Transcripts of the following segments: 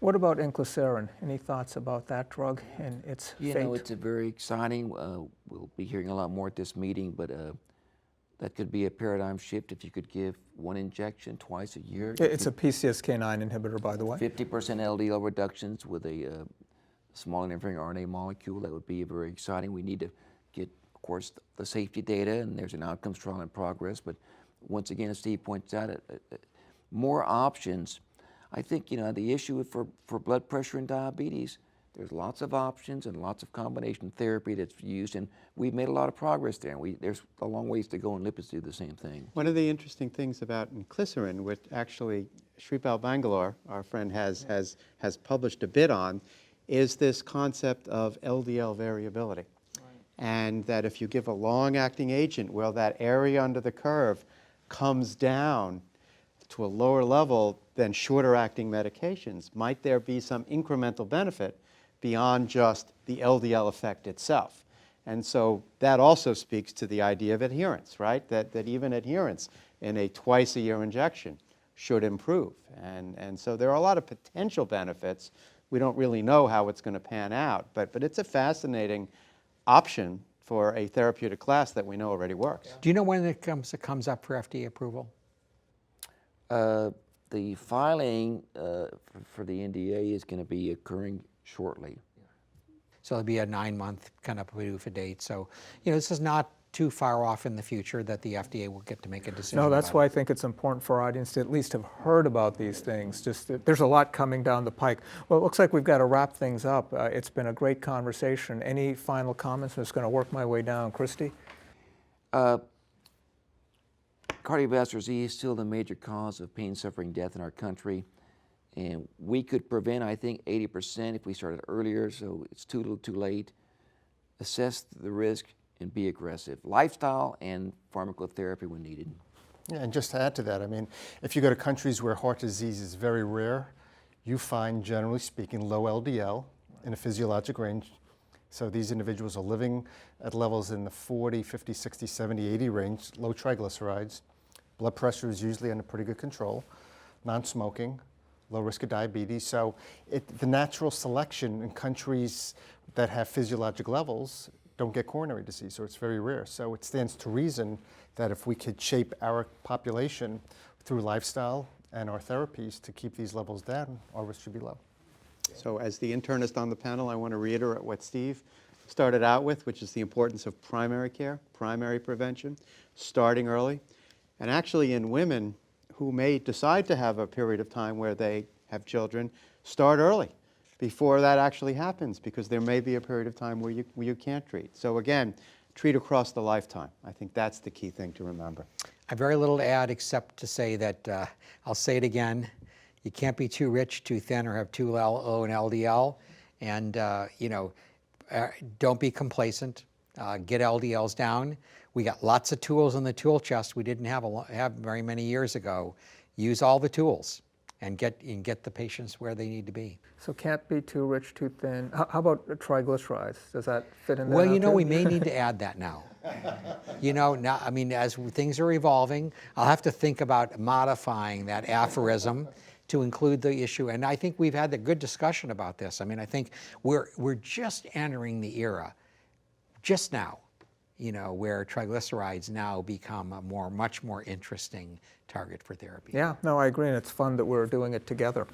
What about inclisiran? Any thoughts about that drug and its You fate? know, it's a very exciting. We'll be hearing a lot more at this meeting, but that could be a paradigm shift if you could give one injection twice a year. It's a PCSK9 inhibitor, by the way. 50% LDL reductions with a small interfering RNA molecule. That would be very exciting. We need to get, of course, the safety data, and there's an outcomes trial in progress. But once again, as Steve points out, more options. I think, you know, the issue for blood pressure and diabetes, there's lots of options and lots of combination therapy that's used, and we've made a lot of progress there. And there's a long ways to go, and lipids do the same thing. One of the interesting things about inclisiran, which actually Shripal Bangalore, our friend, has published a bit on, is this concept of LDL variability. Right. And that if you give a long-acting agent, well, that area under the curve comes down to a lower level than shorter-acting medications. Might there be some incremental benefit beyond just the LDL effect itself? And so that also speaks to the idea of adherence, right? That even adherence in a twice-a-year injection should improve. And so there are a lot of potential benefits. We don't really know how it's going to pan out, but it's a fascinating option for a therapeutic class that we know already works. Do you know when it comes up for FDA approval? The filing for the NDA is going to be occurring shortly. So it'll be a 9-month kind of PDUFA date. So, you know, this is not too far off in the future that the FDA will get to make a decision. No, that's why I think it's important for our audience to at least have heard about these things. Just there's a lot coming down the pike. Well, it looks like we've got to wrap things up. It's been a great conversation. Any final comments? I'm just going to work my way down. Christy? Cardiovascular disease is still the major cause of pain, suffering, death in our country. And we could prevent, I think, 80% if we started earlier, so it's too little too late. Assess the risk and be aggressive. Lifestyle and pharmacotherapy when needed. Yeah, and just to add to that, I mean, if you go to countries where heart disease is very rare, you find, generally speaking, low LDL in a physiologic range. So these individuals are living at levels in the 40, 50, 60, 70, 80 range, low triglycerides. Blood pressure is usually under pretty good control, non-smoking, low risk of diabetes. So the natural selection in countries that have physiologic levels don't get coronary disease, so it's very rare. So it stands to reason that if we could shape our population through lifestyle and our therapies to keep these levels down, our risk should be low. So as the internist on the panel, I want to reiterate what Steve started out with, which is the importance of primary care, primary prevention, starting early. And actually in women who may decide to have a period of time where they have children, start early before that actually happens, because there may be a period of time where you can't treat. So again, treat across the lifetime. I think that's the key thing to remember. I have very little to add except to say that, I'll say it again, you can't be too rich, too thin, or have too low an LDL. And, you know, don't be complacent. Get LDLs down. We got lots of tools in the tool chest we didn't have very many years ago. Use all the tools and get the patients where they need to be. So can't be too rich, too thin. How about triglycerides? Does that fit in there? Well, you know, too? we may need to add that now. You know, now, I mean, as things are evolving, I'll have to think about modifying that aphorism to include the issue. And I think we've had a good discussion about this. I mean, I think we're just entering the era, just now, you know, where triglycerides now become a much more interesting target for therapy. Yeah, no, I agree, and it's fun that we're doing it together.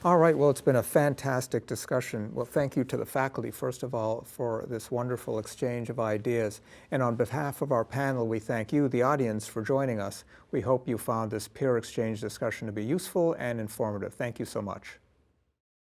All right, well, it's been a fantastic discussion. Well, thank you to the faculty, first of all, for this wonderful exchange of ideas. And on behalf of our panel, we thank you, the audience, for joining us. We hope you found this peer exchange discussion to be useful and informative. Thank you so much.